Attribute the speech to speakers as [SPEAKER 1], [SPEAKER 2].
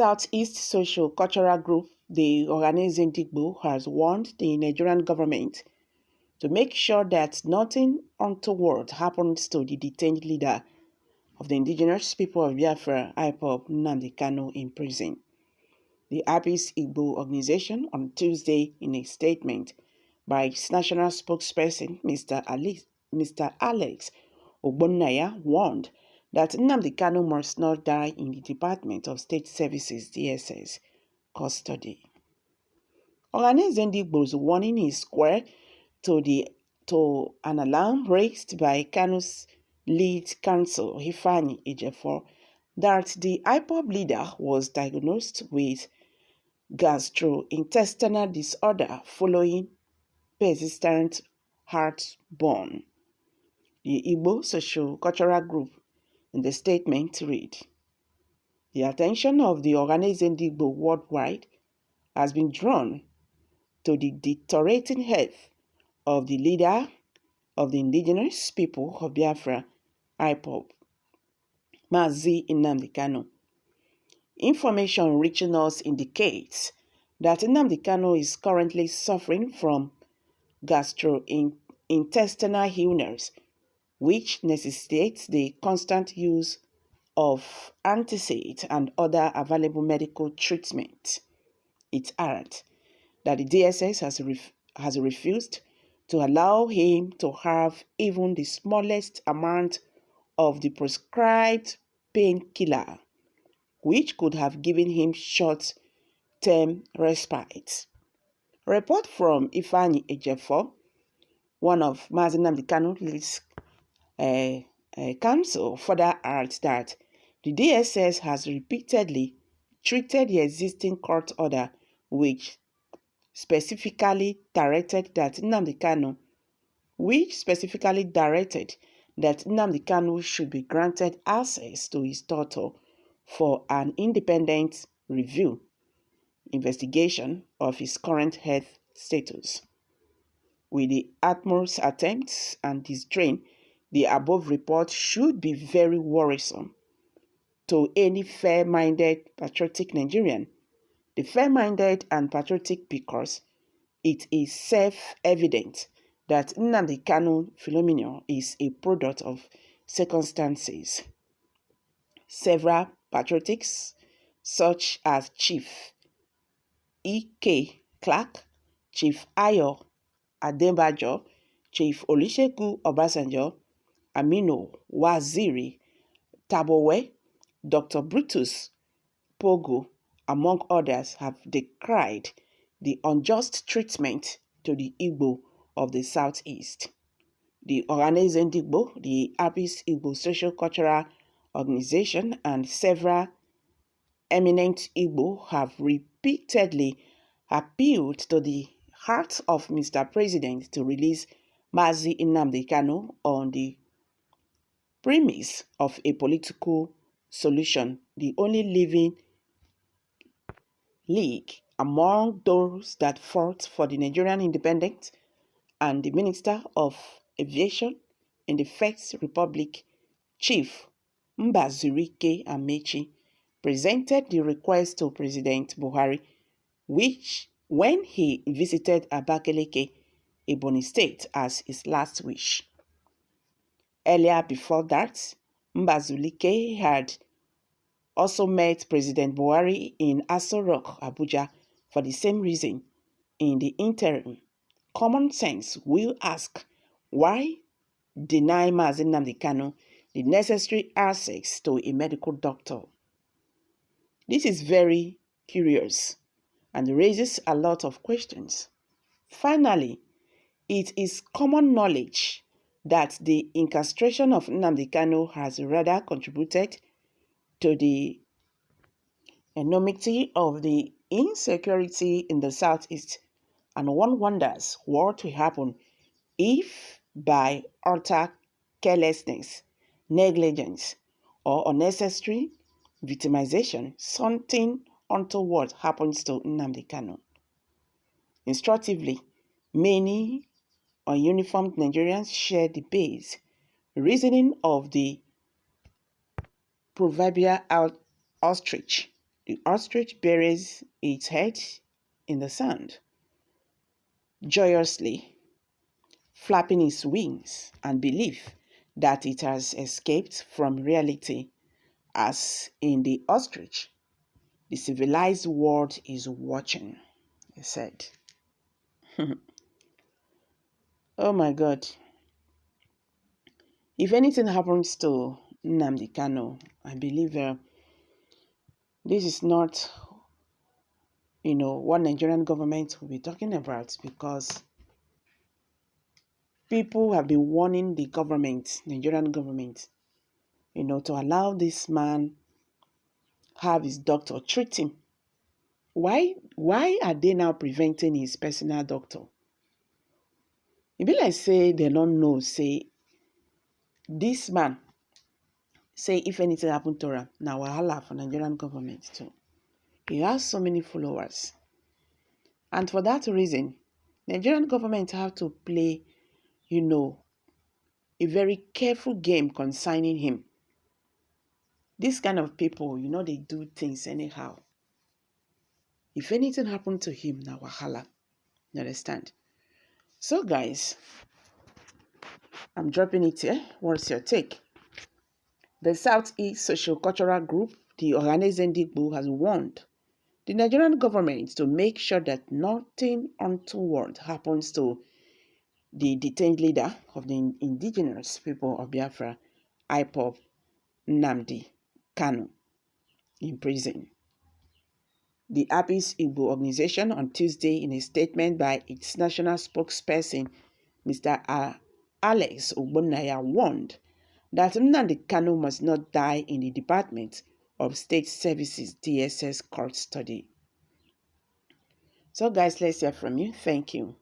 [SPEAKER 1] Southeast Social-Cultural Group, the organizing Digbo, has warned the Nigerian government to make sure that nothing untoward happens to the detained leader of the indigenous people of Biafra, IPOB, Nnamdi Kanu, in prison. The Pris0n Igbo organization on Tuesday, in a statement by its national spokesperson, Mr. Alex Ogbonnaya, warned that Nnamdi Kanu must not die in the Department of State Services (DSS) custody. Organizing Igbo's warning is square to an alarm raised by Kanu's lead counsel, Ifeanyi Ejiofor, that the IPOB leader was diagnosed with gastrointestinal disorder following persistent heartburn. The Igbo Social-Cultural Group in the statement read, "The attention of the organizing Igbo worldwide has been drawn to the deteriorating health of the leader of the indigenous people of Biafra, IPOB, Mazi Nnamdi Kanu. Information reaching us indicates that Nnamdi Kanu is currently suffering from gastrointestinal illness, which necessitates the constant use of antacids and other available medical treatment. It adds that the DSS has refused to allow him to have even the smallest amount of the prescribed painkiller, which could have given him short-term respite." A report from Ifeanyi Ejiofor, one of Mazi Nnamdi Kanu's counsel, further adds that the DSS has repeatedly treated the existing court order, which specifically directed that Nnamdi Kanu should be granted access to his daughter for an independent investigation of his current health status. With the utmost attempts and distraint, the above report should be very worrisome to any fair-minded, patriotic Nigerian. The fair-minded and patriotic because it is self-evident that Nnamdi Kanu phenomenon is a product of circumstances. Several patriotics, such as Chief E.K. Clark, Chief Ayo Adebayo, Chief Olusegun Obasanjo, Aminu Waziri Tabowe, Dr. Brutus Pogo, among others, have decried the unjust treatment to the Igbo of the Southeast. The organizing Igbo, the Pris0n Igbo Social-Cultural Organization, and several eminent Igbo have repeatedly appealed to the heart of Mr. President to release Mazi Nnamdi Kanu on the premise of a political solution, the only living league among those that fought for the Nigerian independence, and the Minister of Aviation in the First Republic, Chief Mbazurike Amechi, presented the request to President Buhari, which when he visited Abakaliki, Ebonyi State, as his last wish. Earlier before that, Mbazurike had also met President Buhari in Aso Rock, Abuja, for the same reason. In the interim, common sense will ask, why deny Mazi Nnamdi Kanu the necessary access to a medical doctor? This is very curious and raises a lot of questions. Finally, it is common knowledge that the incarceration of Nnamdi Kanu has rather contributed to the enormity of the insecurity in the Southeast, and one wonders what will happen if, by utter carelessness, negligence, or unnecessary victimization, something untoward happens to Nnamdi Kanu. Instructively, many ununiformed Nigerians share the base reasoning of the proverbial ostrich The ostrich buries its head in the sand, joyously flapping its wings and belief that it has escaped from reality. As in the ostrich, the civilized world is watching, he said. Oh my God. If anything happens to Nnamdi Kanu, I believe this is not, what Nigerian government will be talking about, because people have been warning the government, Nigerian government, to allow this man have his doctor treat him. Why are they now preventing his personal doctor? E be like say they don't know, say this man, say if anything happen to him, na wahala for Nigerian government too. He has so many followers. And for that reason, Nigerian government have to play, a very careful game concerning him. This kind of people, they do things anyhow. If anything happened to him, na wahala. You understand? So guys, I'm dropping it here. What's your take? The Southeast Social Cultural Group, the Ndigbo, has warned the Nigerian government to make sure that nothing untoward happens to the detained leader of the indigenous people of Biafra, IPOB, Nnamdi Kanu, in prison. The Apis Igbo organization on Tuesday, in a statement by its national spokesperson, Mr. Alex Ogbonnaya, warned that Nnamdi Kanu must not die in the Department of State Services DSS court study. So guys, let's hear from you. Thank you.